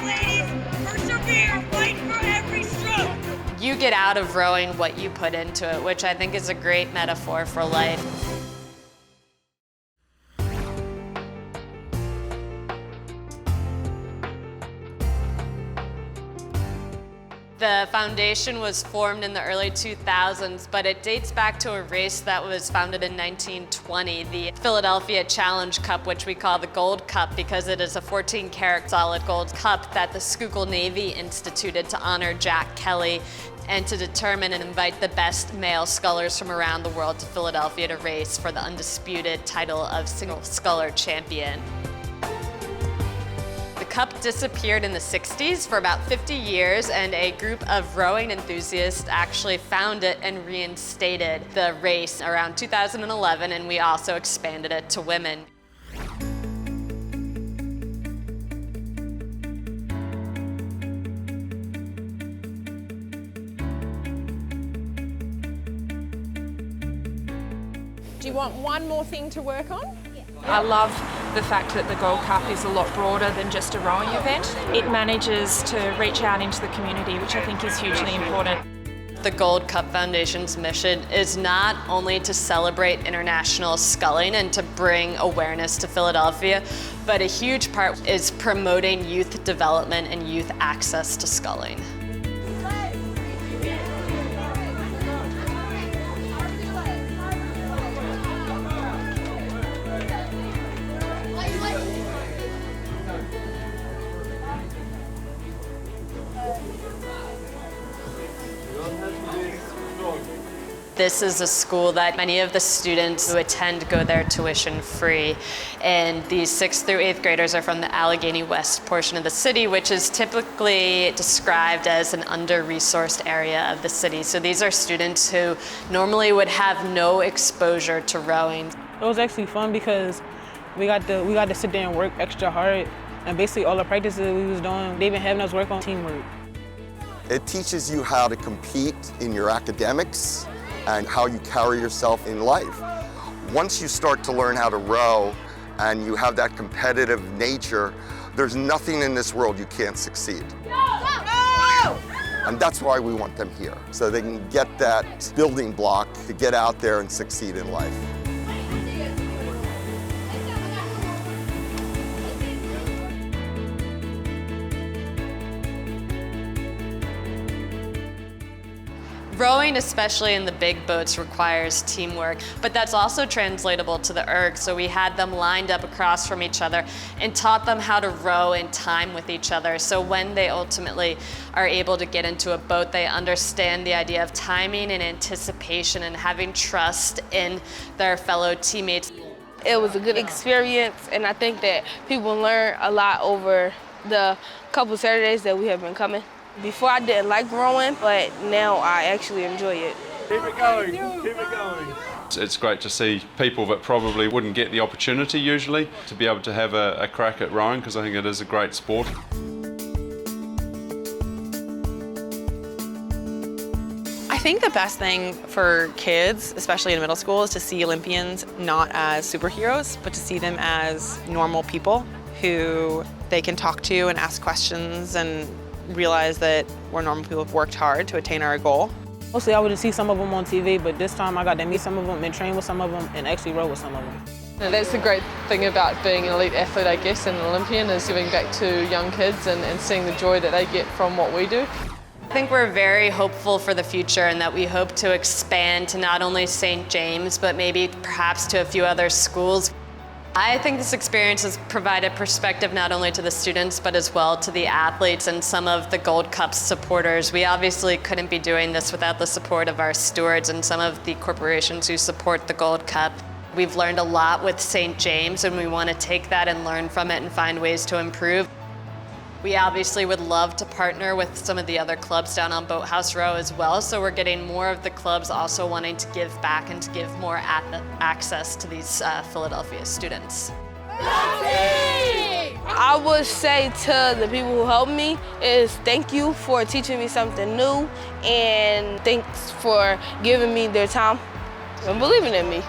brave ladies. Persevere, fight for every stroke. You get out of rowing what you put into it, which I think is a great metaphor for life. The foundation was formed in the early 2000s, but it dates back to a race that was founded in 1920, the Philadelphia Challenge Cup, which we call the Gold Cup because it is a 14-karat solid gold cup that the Schuylkill Navy instituted to honor Jack Kelly and to determine and invite the best male scullers from around the world to Philadelphia to race for the undisputed title of single sculler champion. The cup disappeared in the 60s for about 50 years, and a group of rowing enthusiasts actually found it and reinstated the race around 2011, and we also expanded it to women. Do you want one more thing to work on? I love the fact that the Gold Cup is a lot broader than just a rowing event. It manages to reach out into the community, which I think is hugely important. The Gold Cup Foundation's mission is not only to celebrate international sculling and to bring awareness to Philadelphia, but a huge part is promoting youth development and youth access to sculling. This is a school that many of the students who attend go there tuition free. And these 6th through 8th graders are from the Allegheny West portion of the city, which is typically described as an under-resourced area of the city. So these are students who normally would have no exposure to rowing. It was actually fun because we got to sit there and work extra hard. And basically all the practices we was doing, they've been having us work on teamwork. It teaches you how to compete in your academics and how you carry yourself in life. Once you start to learn how to row and you have that competitive nature, there's nothing in this world you can't succeed. Go! And that's why we want them here, so they can get that building block to get out there and succeed in life. Rowing, especially in the big boats, requires teamwork, but that's also translatable to the erg. So we had them lined up across from each other and taught them how to row in time with each other. So when they ultimately are able to get into a boat, they understand the idea of timing and anticipation and having trust in their fellow teammates. It was a good experience, and I think that people learn a lot over the couple Saturdays that we have been coming. Before I didn't like rowing, but now I actually enjoy it. Keep it going, keep it going. It's great to see people that probably wouldn't get the opportunity usually to be able to have a crack at rowing, because I think it is a great sport. I think the best thing for kids, especially in middle school, is to see Olympians not as superheroes, but to see them as normal people who they can talk to and ask questions and realize that we're normal people who've worked hard to attain our goal. Mostly I would see some of them on TV, but this time I got to meet some of them and train with some of them and actually row with some of them. And that's the great thing about being an elite athlete, I guess, and an Olympian, is giving back to young kids and seeing the joy that they get from what we do. I think we're very hopeful for the future, and that we hope to expand to not only St. James, but maybe perhaps to a few other schools. I think this experience has provided perspective not only to the students, but as well to the athletes and some of the Gold Cup supporters. We obviously couldn't be doing this without the support of our stewards and some of the corporations who support the Gold Cup. We've learned a lot with St. James, and we want to take that and learn from it and find ways to improve. We obviously would love to partner with some of the other clubs down on Boathouse Row as well, so we're getting more of the clubs also wanting to give back and to give more access to these Philadelphia students. I would say to the people who helped me is thank you for teaching me something new, and thanks for giving me their time and believing in me.